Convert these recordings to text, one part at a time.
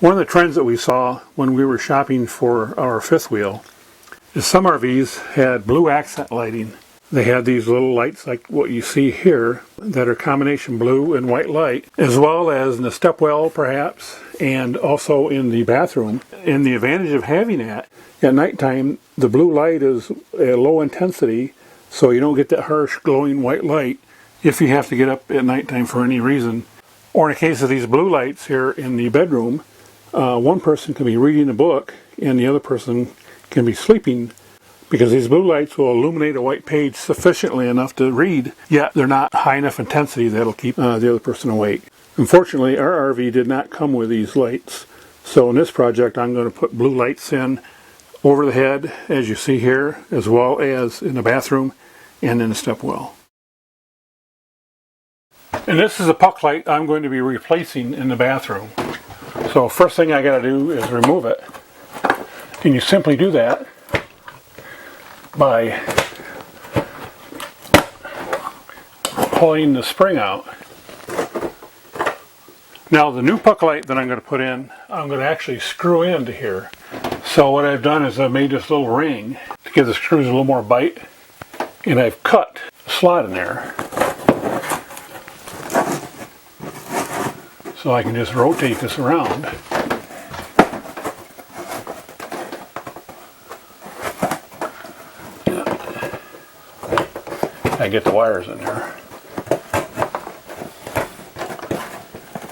One of the trends that we saw when we were shopping for our fifth wheel is some RVs had blue accent lighting. They had these little lights like what you see here that are combination blue and white light, as well as in the stepwell perhaps, and also in the bathroom. And the advantage of having that, at nighttime, the blue light is a low intensity, so you don't get that harsh glowing white light if you have to get up at nighttime for any reason. Or in the case of these blue lights here in the bedroom, one person can be reading a book and the other person can be sleeping, because these blue lights will illuminate a white page sufficiently enough to read, yet they're not high enough intensity that'll keep the other person awake. Unfortunately, our RV did not come with these lights, so in this project I'm going to put blue lights in over the head, as you see here, as well as in the bathroom and in the stepwell. And this is a puck light I'm going to be replacing in the bathroom. So first thing I got to do is remove it. And you simply do that by pulling the spring out. Now the new puck light that I'm going to put in, I'm going to actually screw into here. So what I've done is I've made this little ring to give the screws a little more bite, and I've cut a slot in there so I can just rotate this around. I get the wires in there.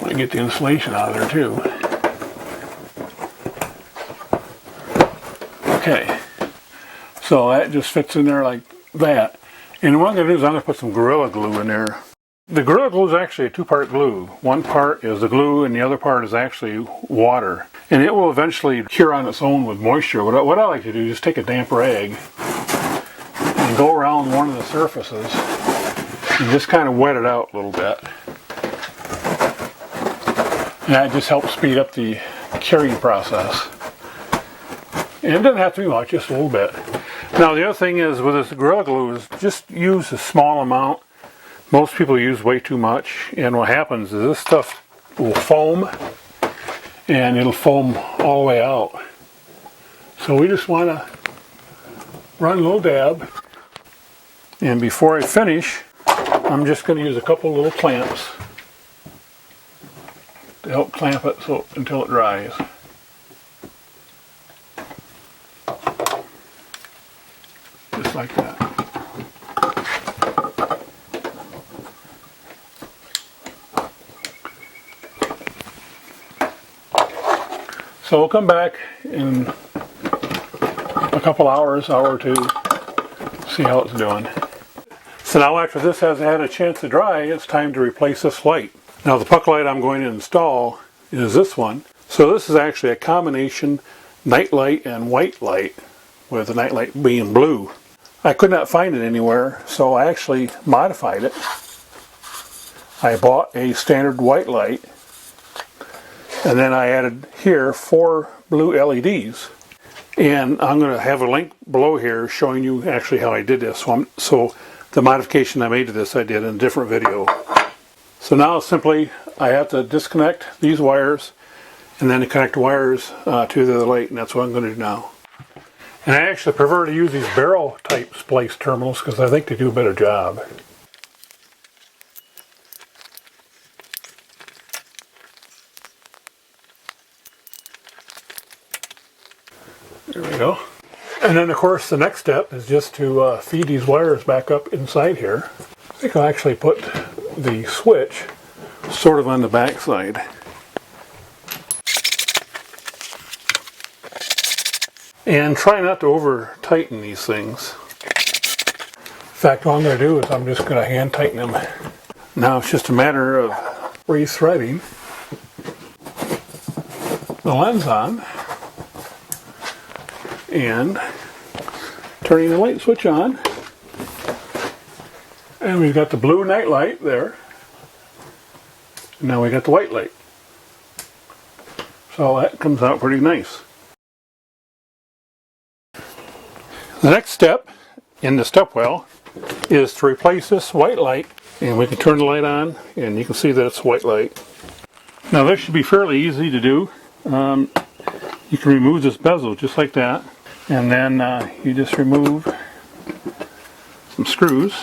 I get the insulation out of there too. Okay, so that just fits in there like that. And what I'm going to do is I'm going to put some Gorilla Glue in there. The Gorilla Glue is actually a two-part glue. One part is the glue and the other part is actually water. And it will eventually cure on its own with moisture. What I like to do is just take a damp rag and go around one of the surfaces and just kind of wet it out a little bit. And that just helps speed up the curing process. And it doesn't have to be much, just a little bit. Now the other thing is with this Gorilla Glue is just use a small amount. Most people use way too much, and what happens is this stuff will foam, and it'll foam all the way out. So we just want to run a little dab. And before I finish, I'm just going to use a couple little clamps to help clamp it until it dries. Just like that. So we'll come back in a couple hours, hour or two, see how it's doing. So now after this has had a chance to dry, it's time to replace this light. Now the puck light I'm going to install is this one. So this is actually a combination night light and white light, with the night light being blue. I could not find it anywhere, so I actually modified it. I bought a standard white light, and then I added here 4 blue LEDs. And I'm going to have a link below here showing you actually how I did this. So the modification I made to this I did in a different video. So now simply I have to disconnect these wires and then connect wires to the light, and that's what I'm going to do now. And I actually prefer to use these barrel type splice terminals because I think they do a better job. There we go. And then of course the next step is just to feed these wires back up inside here. I think I'll actually put the switch sort of on the back side. And try not to over tighten these things. In fact, what I'm going to do is I'm just going to hand tighten them. Now it's just a matter of re-threading the lens on and turning the light switch on. And we've got the blue night light there. And now we got the white light. So that comes out pretty nice. The next step in the stepwell is to replace this white light, and we can turn the light on and you can see that it's white light. Now this should be fairly easy to do. you can remove this bezel just like that, and then you just remove some screws.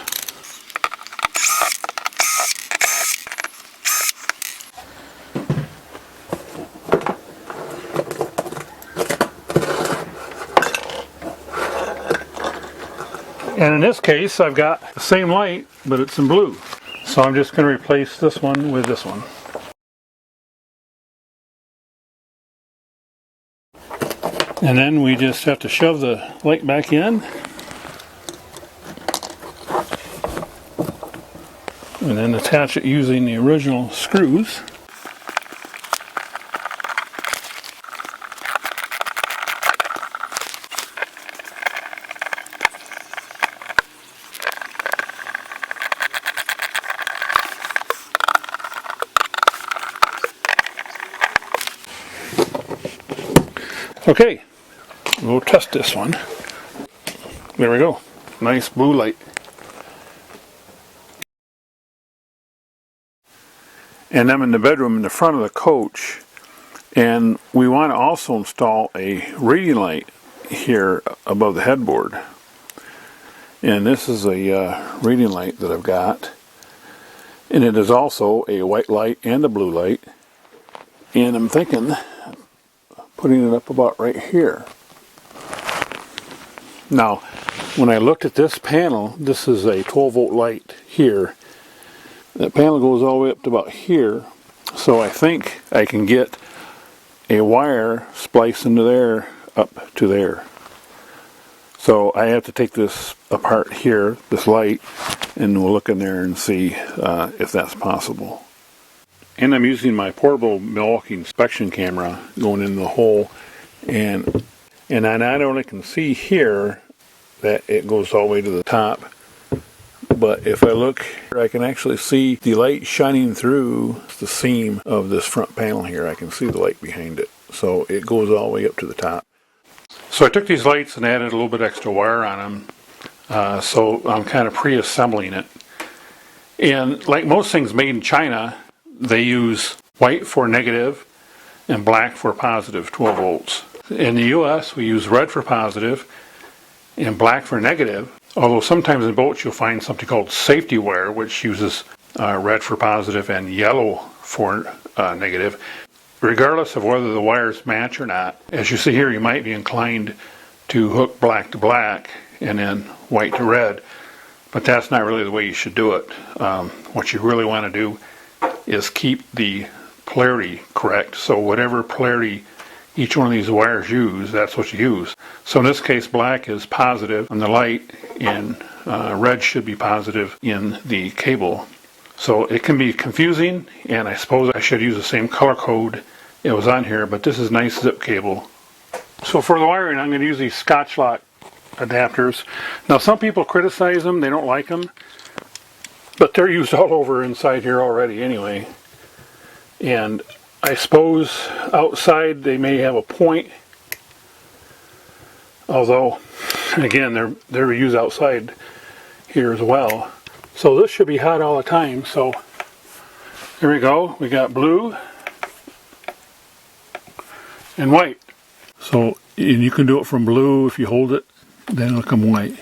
And in this case, I've got the same light, but it's in blue. So I'm just going to replace this one with this one. And then we just have to shove the light back in. And then attach it using the original screws. Okay, we'll test this one. There we go. Nice blue light. And I'm in the bedroom in the front of the coach, and we want to also install a reading light here above the headboard. And this is a reading light that I've got, and it is also a white light and a blue light. And I'm thinking putting it up about right here. Now, when I looked at this panel, this is a 12-volt light here. That panel goes all the way up to about here, so I think I can get a wire spliced into there up to there. So I have to take this apart here, this light, and we'll look in there and see if that's possible. And I'm using my portable Milwaukee inspection camera going in the hole, and I not only can see here that it goes all the way to the top, but if I look, I can actually see the light shining through the seam of this front panel here. I can see the light behind it. So it goes all the way up to the top. So I took these lights and added a little bit extra wire on them. So I'm kind of pre-assembling it. And like most things made in China, they use white for negative and black for positive 12 volts. In the US, we use red for positive and black for negative. Although sometimes in boats you'll find something called safety wire, which uses red for positive and yellow for negative. Regardless of whether the wires match or not, as you see here, you might be inclined to hook black to black and then white to red, but that's not really the way you should do it. What you really want to do is keep the polarity correct. So whatever polarity each one of these wires use, that's what you use. So in this case, black is positive on the light, and red should be positive in the cable. So it can be confusing, and I suppose I should use the same color code it was on here, but this is nice zip cable. So for the wiring, I'm going to use these Scotchlok adapters. Now some people criticize them, they don't like them, but they're used all over inside here already anyway. And I suppose outside they may have a point, although again they're used outside here as well. So this should be hot all the time. So there we go, we got blue and white. So and you can do it from blue. If you hold it, then it'll come white.